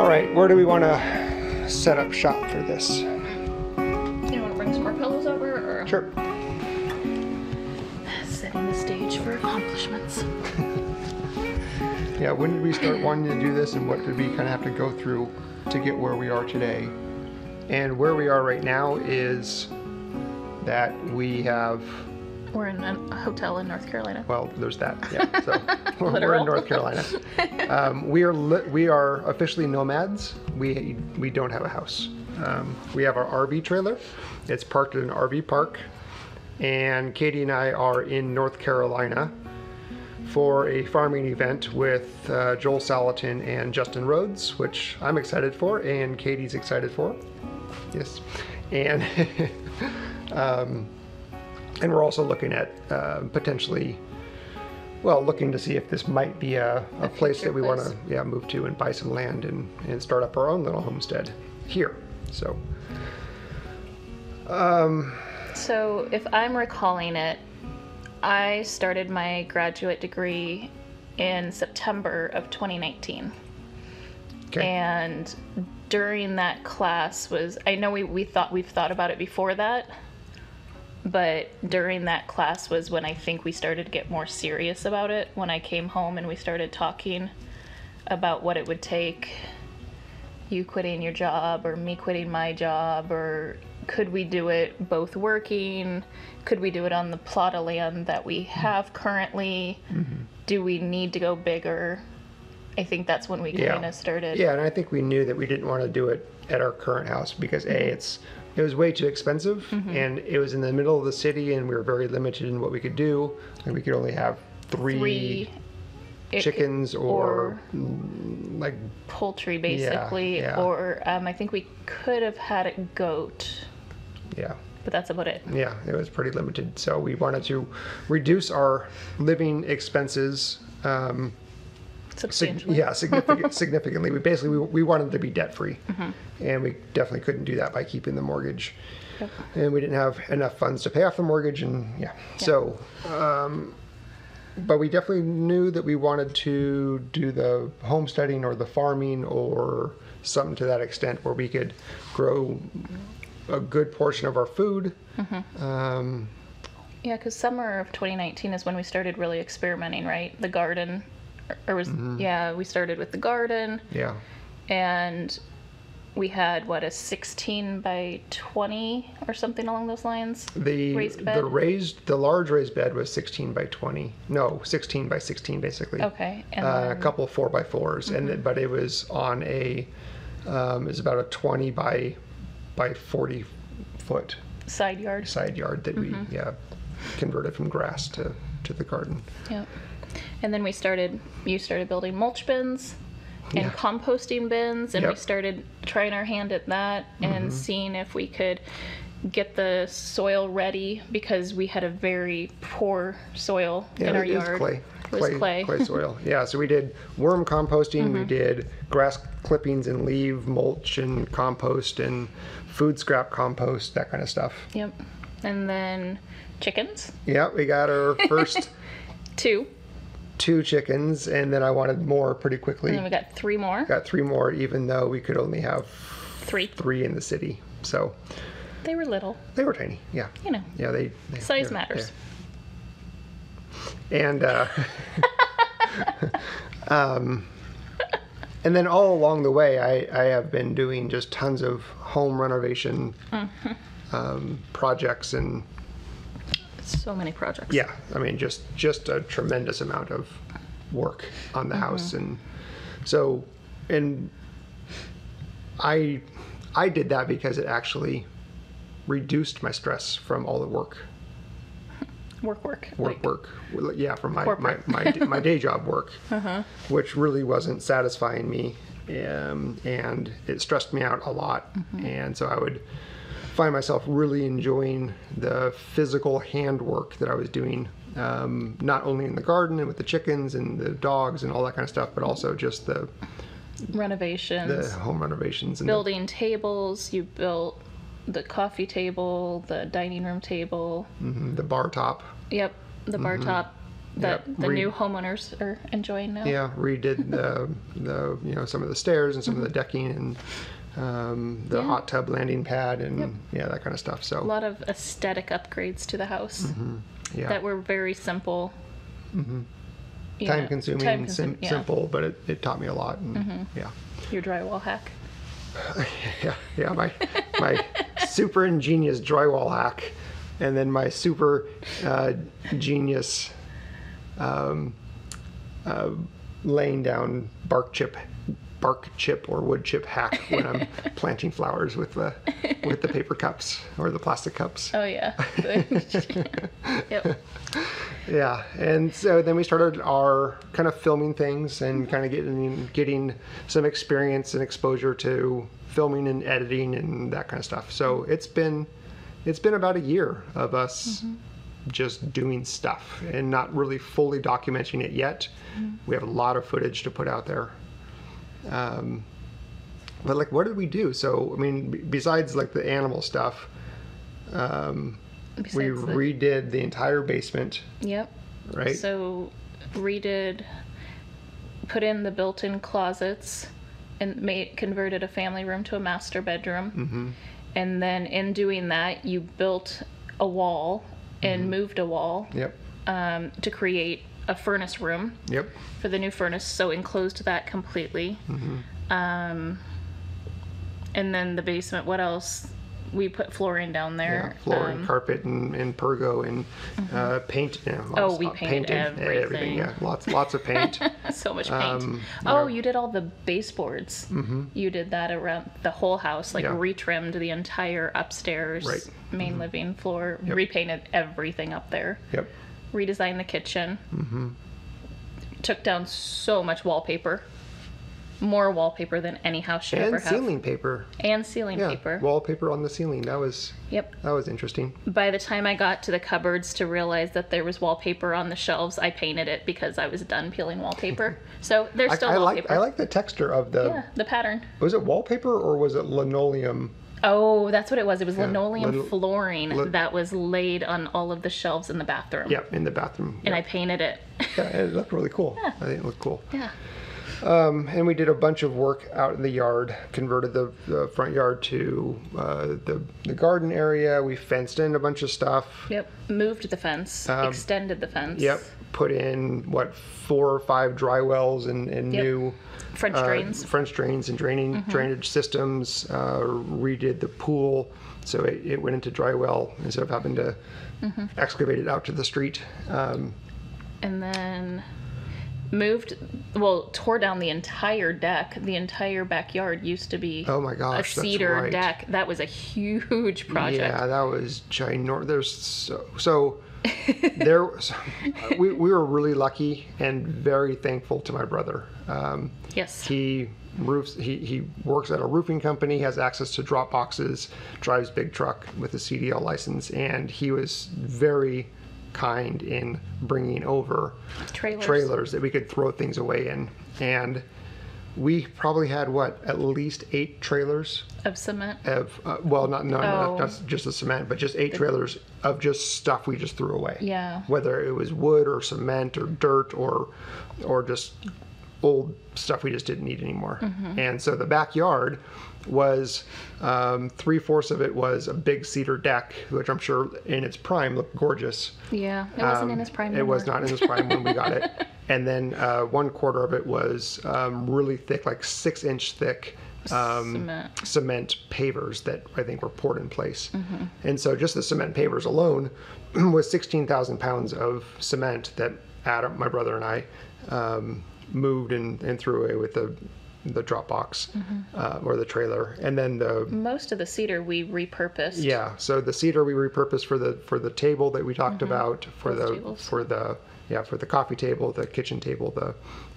All right, where do we want to set up shop for this? You want to bring some more pillows over, or? Sure. Setting the stage for accomplishments. Yeah, when did we start wanting to do this, and what did we kind of have to go through to get where we are today? And where we are right now is that we have... We're in a hotel in North Carolina. Well, there's that, yeah. So we're in North Carolina. We are officially nomads. We don't have a house. We have our RV trailer. It's parked at an RV park. And Katie and I are in North Carolina for a farming event with Joel Salatin and Justin Rhodes, which I'm excited for, and Katie's excited for. Yes. And and we're also looking at potentially, well, looking to see if this might be a place that we want to move to and buy some land and start up our own little homestead here. So. So if I'm recalling it, I started my graduate degree in September of 2019. Okay. And during that class I know we've thought about it before that, but during that class was when I think we started to get more serious about it, when I came home and we started talking about what it would take, you quitting your job or me quitting my job, or could we do it both working? Could we do it on the plot of land that we have currently? Mm-hmm. Do we need to go bigger? I think that's when we kind of started. Yeah, and I think we knew that we didn't want to do it at our current house because it was way too expensive, and it was in the middle of the city, and we were very limited in what we could do, and we could only have three chickens or like poultry basically, or I think we could have had a goat. Yeah. But that's about it. Yeah, it was pretty limited. So we wanted to reduce our living expenses. Substantially. Significantly. We wanted to be debt free, and we definitely couldn't do that by keeping the mortgage. Yep. And we didn't have enough funds to pay off the mortgage, and so. But we definitely knew that we wanted to do the homesteading or the farming or something to that extent where we could grow a good portion of our food. Yeah, because summer of 2019 is when we started really experimenting, right? The garden, we started with the garden. Yeah. And we had a 16 by 20 or something along those lines. Raised bed. The large raised bed was 16 by 20. No, 16 by 16 basically. Okay. And a couple 4x4s, but it was on it was about a 20 by 40 foot side yard that we converted from grass to the garden. Yep. And then you started building mulch bins and composting bins, and we started trying our hand at that and seeing if we could get the soil ready, because we had a very poor soil in our yard. It was clay soil. Yeah, so we did worm composting, we did grass clippings and leaf mulch and compost and food scrap compost, that kind of stuff. Yep. And then chickens. Yeah, we got our first two chickens, and then I wanted more pretty quickly. And then we got three more. Even though we could only have three in the city. So they were little. They were tiny, yeah. You know. Yeah, size matters. And and then all along the way, I have been doing just tons of home renovation projects and. So many projects. Yeah, I mean, just a tremendous amount of work on the house, and so, and I did that because it actually reduced my stress from all the work. Work. Yeah, from my day job work, which really wasn't satisfying me, and it stressed me out a lot, and so I would find myself really enjoying the physical handwork that I was doing, not only in the garden and with the chickens and the dogs and all that kind of stuff, but also just the renovations, the home renovations, and building tables. You built the coffee table, the dining room table, the bar top. Yep, the bar top. that the new homeowners are enjoying now. Yeah, redid the some of the stairs and some of the decking and the hot tub landing pad and that kind of stuff. So a lot of aesthetic upgrades to the house that were very simple. Time consuming, simple, but it taught me a lot. And, Your drywall hack. my super ingenious drywall hack, and then my super genius laying down bark chip or wood chip hack when I'm planting flowers with the paper cups or the plastic cups. Oh yeah. Yep. Yeah, and so then we started our kind of filming things and kind of getting some experience and exposure to filming and editing and that kind of stuff. So it's been about a year of us just doing stuff and not really fully documenting it yet. We have a lot of footage to put out there. But like, what did we do? So, I mean, besides like the animal stuff, we redid the entire basement. Yep. Right. So put in the built-in closets and converted a family room to a master bedroom. And then in doing that, you built a wall and moved a wall. Yep. To create a furnace room. Yep. For the new furnace, so enclosed that completely. And then the basement, what else? We put flooring down there. Yeah, flooring, carpet, and pergo, and paint. We painted everything. Yeah, lots of paint. So much paint. You did all the baseboards. You did that around the whole house, like retrimmed the entire upstairs, main living floor, repainted everything up there. Yep. Redesigned the kitchen. Took down so much wallpaper. More wallpaper than any house should ever have. And ceiling paper. And ceiling paper. Wallpaper on the ceiling. That was interesting. By the time I got to the cupboards to realize that there was wallpaper on the shelves, I painted it because I was done peeling wallpaper. So there's still wallpaper. I like the texture of the pattern. Was it wallpaper or was it linoleum? Oh, that's what it was. It was linoleum flooring that was laid on all of the shelves in the bathroom. Yeah, in the bathroom. And I painted it. Yeah, it looked really cool. Yeah. I think it looked cool. Yeah. And we did a bunch of work out in the yard, converted the front yard to the garden area. We fenced in a bunch of stuff. Yep. Moved the fence, extended the fence. Yep. Put in, 4 or 5 dry wells and new French drains and drainage systems. Redid the pool, so it went into dry well instead of having to excavate it out to the street. And then tore down the entire deck. The entire backyard used to be a cedar deck. That was a huge project. Yeah, that was ginormous. We were really lucky and very thankful to my brother. Yes. He works at a roofing company, has access to drop boxes, drives big truck with a CDL license, and he was very kind in bringing over trailers that we could throw things away in. And we probably had at least 8 trailers of cement. Not just the cement, but just 8 trailers of just stuff we just threw away. Yeah. Whether it was wood or cement or dirt or just old stuff we just didn't need anymore. And so the backyard was 3/4 of it was a big cedar deck, which I'm sure in its prime looked gorgeous. Yeah, it wasn't in its prime. It was not in its prime when we got it. And then 1/4 of it was really thick, like 6-inch thick cement pavers that I think were poured in place. And so just the cement pavers alone was 16,000 pounds of cement that Adam, my brother, and I moved and threw away with the drop box or the trailer. And then most of the cedar we repurposed. Yeah, so the cedar we repurposed for the table that we talked about, for the coffee table, the kitchen table,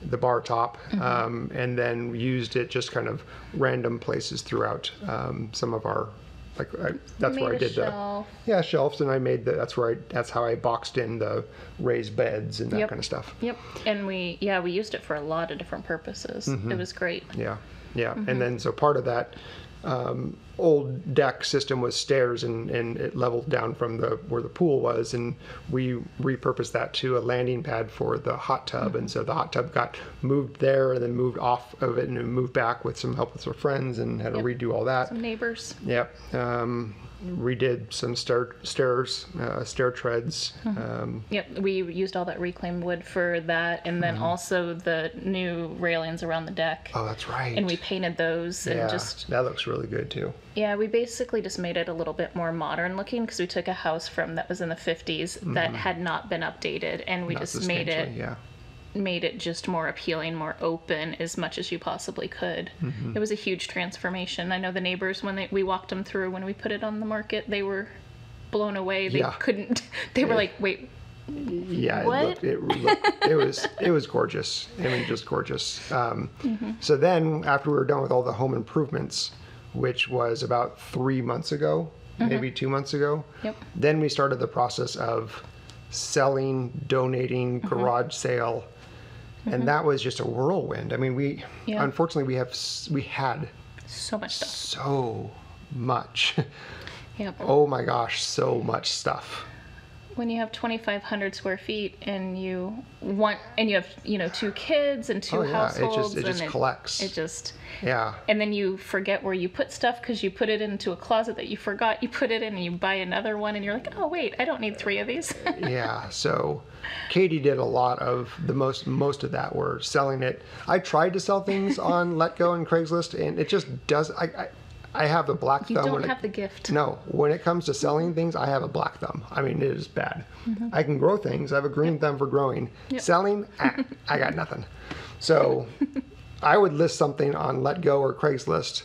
the bar top, and then used it just kind of random places throughout some of our that's where I did shelves, and I made that's how I boxed in the raised beds and that kind of stuff. Yep. And we used it for a lot of different purposes. It was great. Yeah. And then so part of that old deck system was stairs, and it leveled down from where the pool was, and we repurposed that to a landing pad for the hot tub. And so the hot tub got moved there and then moved off of it and moved back with some help with our friends, and had to redo all that. Some neighbors. Yep. Redid some stair treads. Yep, we used all that reclaimed wood for that, and then also the new railings around the deck. Oh, that's right. And we painted those, and just that looks really good too. Yeah, we basically just made it a little bit more modern looking, because we took a house that was in the 50s that had not been updated, and we just made it just more appealing, more open as much as you possibly could. It was a huge transformation. I know the neighbors, when we walked them through when we put it on the market, they were blown away. They couldn't. They were like, "Wait, yeah, what?" It was gorgeous. I mean, just gorgeous. So then, after we were done with all the home improvements, which was about 3 months ago, maybe 2 months ago, then we started the process of selling, donating, garage sale. And that was just a whirlwind. I mean, unfortunately, we had so much stuff. So much. Yep. Oh my gosh, so much stuff. When you have 2,500 square feet and you have 2 kids and 2 households, it just collects. And then you forget where you put stuff because you put it into a closet that you forgot you put it in, and you buy another one, and you're like, oh wait, I don't need 3 of these. Yeah. So Katie did a lot of most of that. We're selling it. I tried to sell things on Let Go and Craigslist, and it just does. I have a black thumb. You don't have the gift. No, when it comes to selling things, I have a black thumb. I mean, it is bad. I can grow things. I have a green thumb for growing. Selling, I got nothing. So I would list something on Let Go or Craigslist.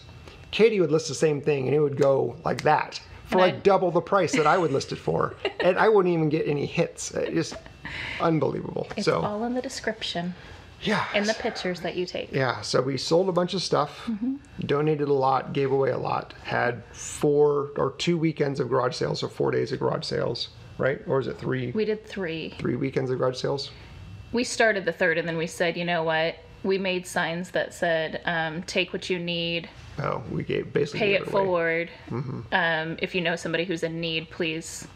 Katie would list the same thing, and it would go like that for double the price that I would list it for. And I wouldn't even get any hits. It's just unbelievable. It's all in the description. Yeah. And the pictures that you take. Yeah. So we sold a bunch of stuff, donated a lot, gave away a lot, had 2 weekends of garage sales, so 4 days of garage sales, right? Or is it 3? We did 3. 3 weekends of garage sales? We started the 3rd, and then we said, you know what? We made signs that said, take what you need. Oh, we basically pay gave it forward. If you know somebody who's in need, please,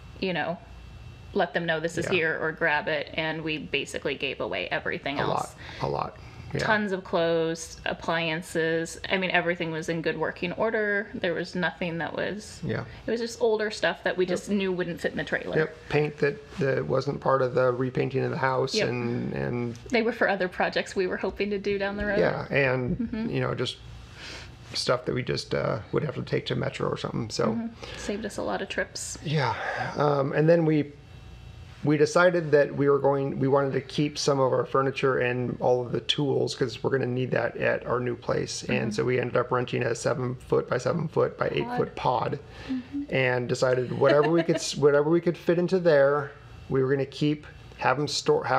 let them know this is here, or grab it. And we basically gave away everything else. A lot. Yeah. Tons of clothes, appliances. I mean, everything was in good working order. There was nothing that was... Yeah. It was just older stuff that we just knew wouldn't fit in the trailer. Yep. Paint that wasn't part of the repainting of the house. And they were for other projects we were hoping to do down the road. Yeah. And, just stuff that we just would have to take to Metro or something. So saved us a lot of trips. Yeah. And then we decided that we wanted to keep some of our furniture and all of the tools, because we're going to need that at our new place. And so we ended up renting a 7 foot by 7 foot by 8 foot pod, and decided whatever we could fit into there, we were going to have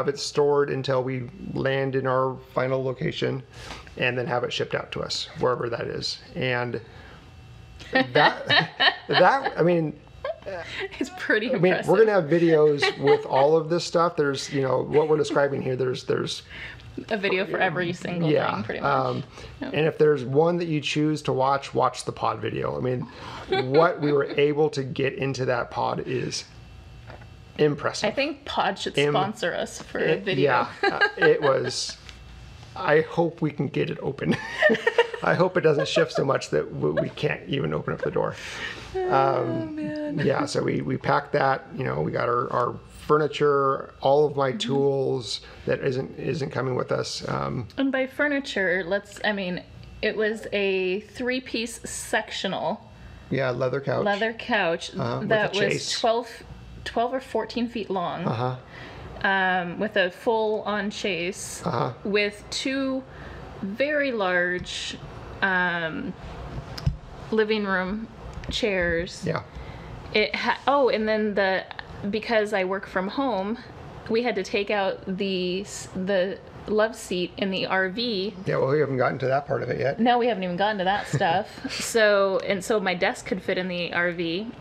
it stored until we land in our final location, and then have it shipped out to us wherever that is. And that I mean, it's pretty impressive. We're going to have videos with all of this stuff. There's, what we're describing here, there's a video for every single thing, pretty much. And if there's one that you choose to watch the pod video. I mean, what we were able to get into that pod is impressive. I think Pod should sponsor us for a video. Yeah, it was... I hope we can get it open. I hope it doesn't shift so much that we can't even open up the door. Man. Yeah, so we packed that. We got our furniture, all of my tools that isn't coming with us. And by furniture, it was a 3-piece sectional. Yeah, leather couch. That was 12 or 14 feet long. With a full-on chase, with 2 very large living room chairs. Yeah. And then because I work from home, we had to take out the love seat in the RV. Yeah, well, we haven't gotten to that part of it yet. No, we haven't even gotten to that stuff. So my desk could fit in the RV,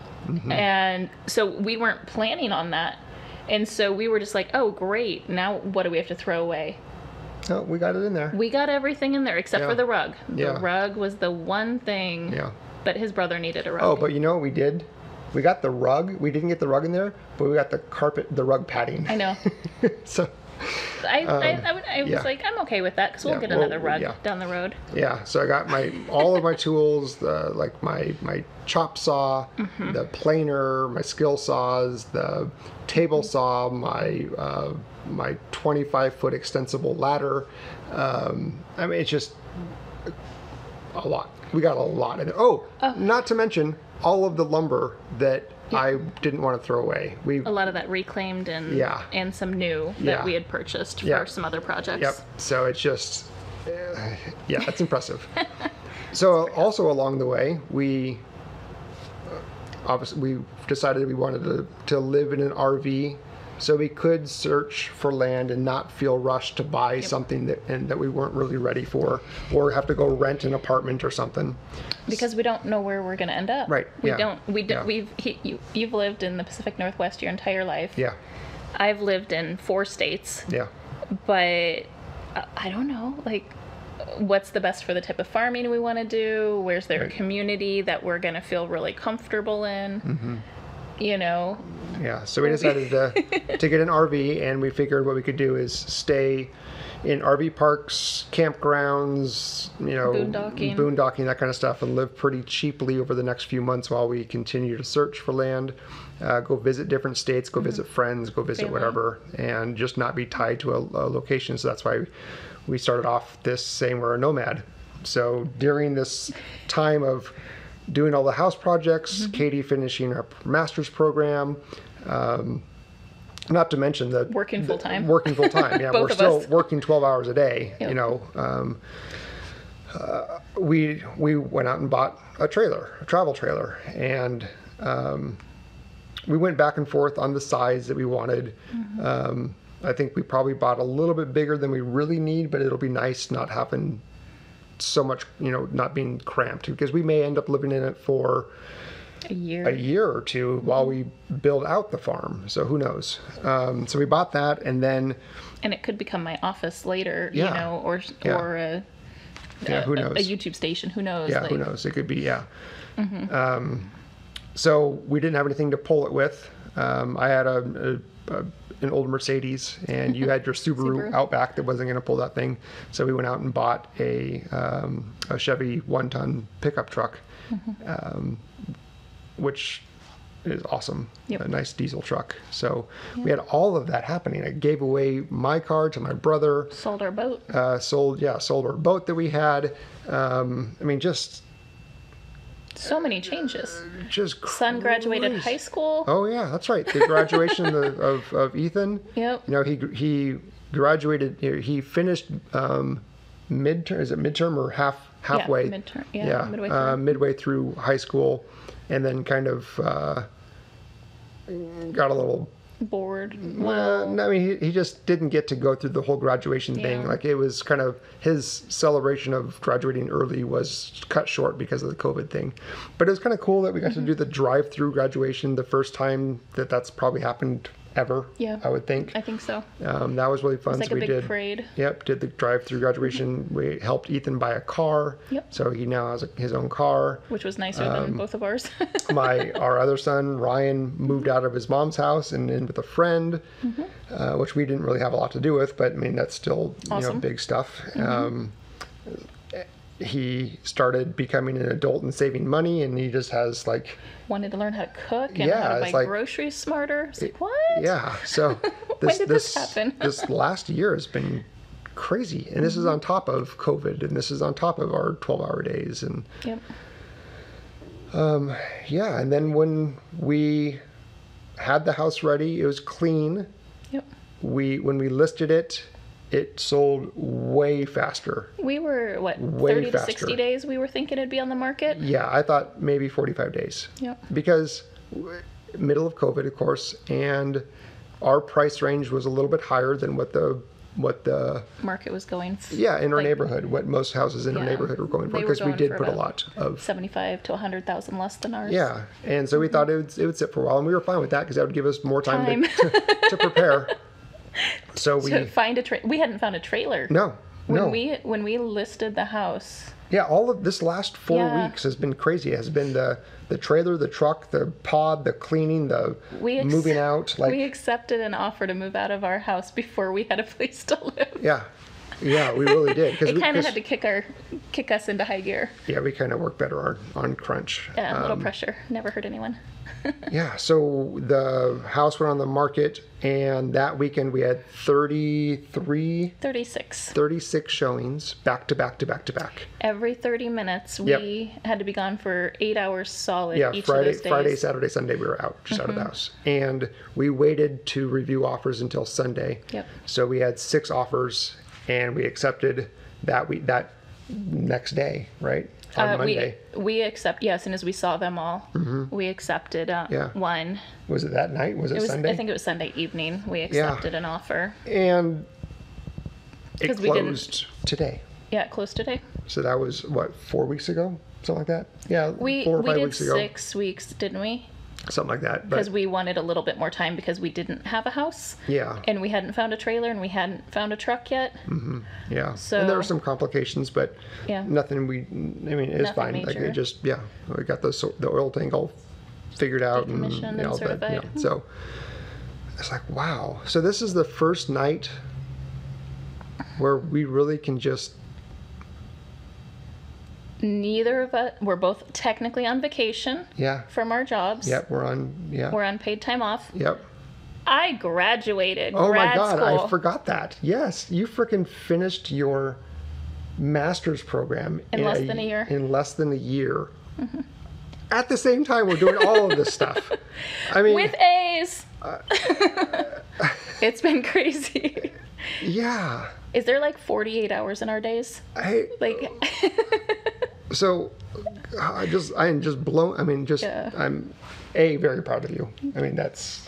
and so we weren't planning on that. And so we were just like, oh, great. Now what do we have to throw away? Oh, we got it in there. We got everything in there except for the rug. The Yeah. rug was the one thing But his brother needed a rug. Oh, but you know what we did? We got the rug. We didn't get the rug in there, but we got the rug padding. I know. So I was like, I'm okay with that because we'll get another rug down the road. Yeah, so I got all of my tools, like my chop saw, the planer, my skill saws, the table saw, my 25-foot extensible ladder. I mean, it's just a lot. We got a lot in there. Oh, not to mention all of the lumber that I didn't want to throw away. A lot of that reclaimed and some new that we had purchased for some other projects. Yep. So it's just, it's impressive. So also along the way, we decided we wanted to live in an RV, so we could search for land and not feel rushed to buy something that we weren't really ready for, or have to go rent an apartment or something. Because we don't know where we're going to end up. Right. We don't. You've lived in the Pacific Northwest your entire life. Yeah. I've lived in 4 states. Yeah. But I don't know, like, what's the best for the type of farming we want to do? Where's there a community that we're going to feel really comfortable in? Mm-hmm. You know? Yeah, so we decided to get an RV, and we figured what we could do is stay in RV parks, campgrounds, boondocking, that kind of stuff, and live pretty cheaply over the next few months while we continue to search for land, go visit different states, go visit friends, go visit whatever, and just not be tied to a location. So that's why we started off this saying we're a nomad. So during this time of doing all the house projects, Katie finishing her master's program, not to mention the working full time. Yeah, we're still working 12 hours a day. Yep. You know, we went out and bought a travel trailer, and we went back and forth on the size that we wanted. I think we probably bought a little bit bigger than we really need, but it'll be nice not having so much, not being cramped, because we may end up living in it for a year or two while we build out the farm. So who knows? So we bought that, and it could become my office later, or a who knows? A YouTube station. Who knows? Yeah, who knows? It could be, so we didn't have anything to pull it with. I had an old Mercedes, and you had your Subaru Outback that wasn't going to pull that thing. So we went out and bought a Chevy 1-ton pickup truck, which is awesome. A nice diesel truck. So we had all of that happening. I gave away my car to my brother. Sold our boat. Sold our boat that we had. I mean, just so many changes. Just crazy. Son graduated high school. Oh yeah, that's right. The graduation of Ethan. Yep. He graduated. He finished midterm. Is it midterm or halfway? Yeah, midterm. Yeah, midway through high school, and then kind of got a little bored. No, I mean, he just didn't get to go through the whole graduation thing. Like, it was kind of his celebration of graduating early was cut short because of the COVID thing. But it was kind of cool that we got to do the drive-through graduation, the first time that's probably happened ever. Yeah, I would think. I think so. That was really fun. It was like a big parade. Yep, did the drive-through graduation. We helped Ethan buy a car. Yep. So he now has his own car, which was nicer than both of ours. Our other son Ryan moved out of his mom's house and in with a friend, which we didn't really have a lot to do with, but I mean that's still awesome. Big stuff. He started becoming an adult and saving money, and he just has wanted to learn how to cook and how to buy groceries smarter. It's like, what? Yeah. So when did this happen? This last year has been crazy, and this is on top of COVID, and this is on top of our 12-hour days, and and then when we had the house ready, it was clean. Yep. When we listed it, it sold way faster. We were, 30 to 60 days we were thinking it'd be on the market? Yeah, I thought maybe 45 days. Yep. Because middle of COVID, of course, and our price range was a little bit higher than what the market was going for. Yeah, in our neighborhood, what most houses in our neighborhood were going for, because we did put a lot of 75 to 100,000 less than ours. Yeah, and so we thought it would sit for a while, and we were fine with that because that would give us more time. To prepare. So we hadn't found a trailer. No. When we listed the house, Yeah, all of this last 4 weeks has been crazy. It has been the trailer, the truck, the pod, the cleaning, the moving out. Like, we accepted an offer to move out of our house before we had a place to live. Yeah, we really did. It kind of had to kick us into high gear. Yeah, we kind of work better on crunch. Yeah, a little pressure. Never hurt anyone. Yeah, so the house went on the market, and that weekend we had 36 showings back to back to back to back. Every 30 minutes, we had to be gone for 8 hours solid. Each Friday, of those days. Friday, Saturday, Sunday we were out, out of the house, and we waited to review offers until Sunday. Yep. So we had 6 offers, and we accepted that next day, right? On Monday. We accept, as soon as we saw them all, we accepted one. Was it that night? Was it Sunday? I think it was Sunday evening. We accepted an offer. And it closed today. Yeah, it closed today. So that was, 4 weeks ago? Something like that? Yeah, 4 or 5 weeks ago. We did 6 weeks, didn't we? Something like that. Because we wanted a little bit more time because we didn't have a house. Yeah. And we hadn't found a trailer and we hadn't found a truck yet. Mm-hmm. Yeah. So, and there were some complications, but nothing it was fine. Major. Like it just, we got the oil tank all figured out and all that. So it's like, wow. So this is the first night where we really can just. Neither of us, we're both technically on vacation from our jobs. Yep, we're on paid time off. Yep. I graduated Oh grad my God, school. I forgot that. Yes, you freaking finished your master's program in less than a year. In less than a year. Mm-hmm. At the same time, we're doing all of this stuff. I mean, with A's. It's been crazy. Yeah. Is there like 48 hours in our days? So, I am just blown. I mean, I'm very proud of you. I mean, that's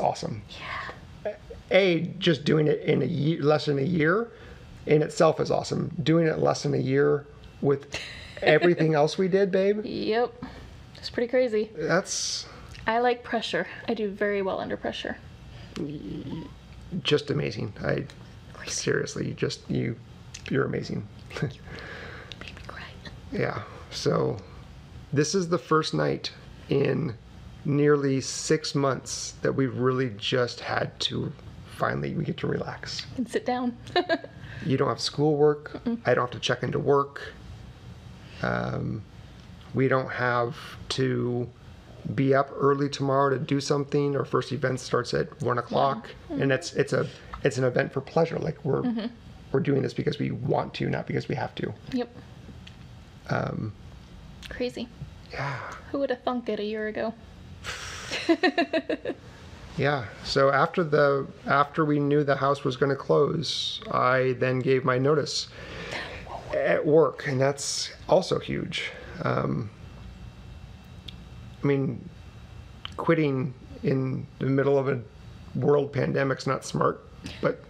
awesome. Yeah. Just doing it in less than a year, in itself is awesome. Doing it less than a year with everything else we did, babe. Yep. It's pretty crazy. I like pressure. I do very well under pressure. Just amazing. Seriously, you're amazing. Yeah. So this is the first night in nearly 6 months that we've really just had to we get to relax. And sit down. You don't have schoolwork. Mm-mm. I don't have to check into work. We don't have to be up early tomorrow to do something. Our first event starts at 1 o'clock. Mm-hmm. And it's an event for pleasure. Like we're doing this because we want to, not because we have to. Yep. Crazy. Yeah. Who would have thunk it a year ago? Yeah. So after we knew the house was going to close, I then gave my notice at work, and that's also huge. I mean, quitting in the middle of a world pandemic's not smart, but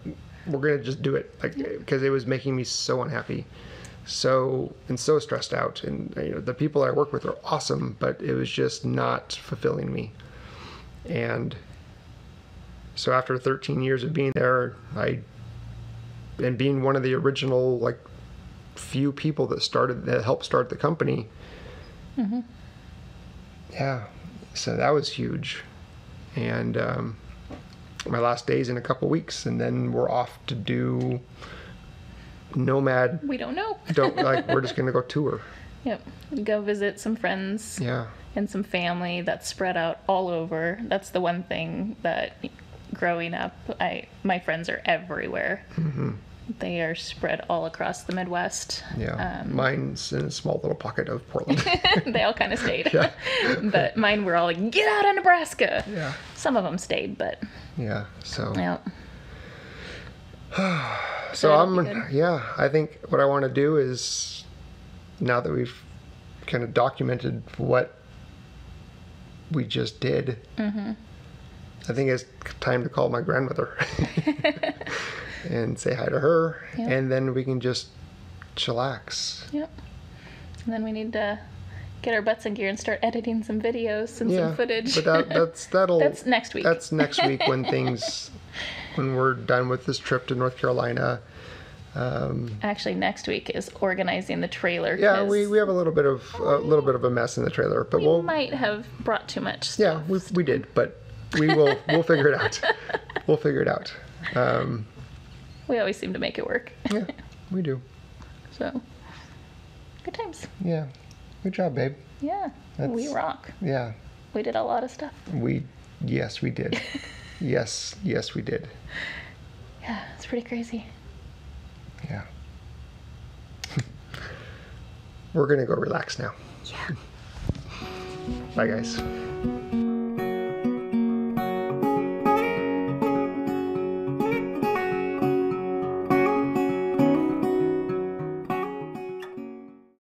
we're going to just do it because it was making me so unhappy. So stressed out, and the people I work with are awesome, but it was just not fulfilling me. And so after 13 years of being there, and being one of the original few people that helped start the company. Mm-hmm. Yeah, so that was huge. And my last day's in a couple weeks, and then we're off to do nomad. We don't know. We're just gonna go tour. Yep, go visit some friends. Yeah. And some family that's spread out all over. That's the one thing that growing up, my friends are everywhere. Mm-hmm. They are spread all across the Midwest. Yeah. Mine's in a small little pocket of Portland. They all kind of stayed. Yeah. But mine were all like, get out of Nebraska. Yeah. Some of them stayed, but. Yeah. So. Yeah. So I think what I want to do is, now that we've kind of documented what we just did, mm-hmm. I think it's time to call my grandmother and say hi to her, and then we can just chillax. Yep. And then we need to get our butts in gear and start editing some videos and some footage. But that's next week. That's next week when we're done with this trip to North Carolina. Actually, next week is organizing the trailer. Yeah, 'cause we have a little bit of a mess in the trailer, but we might have brought too much stuff. yeah, we did, but we'll figure it out. We'll figure it out. We always seem to make it work. Yeah, we do. So, good times. Yeah, good job, babe. Yeah, we rock. Yeah, We did a lot of stuff. yes, we did. yes, we did. Yeah, it's pretty crazy. Yeah. We're gonna go relax now. Yeah. Bye, guys.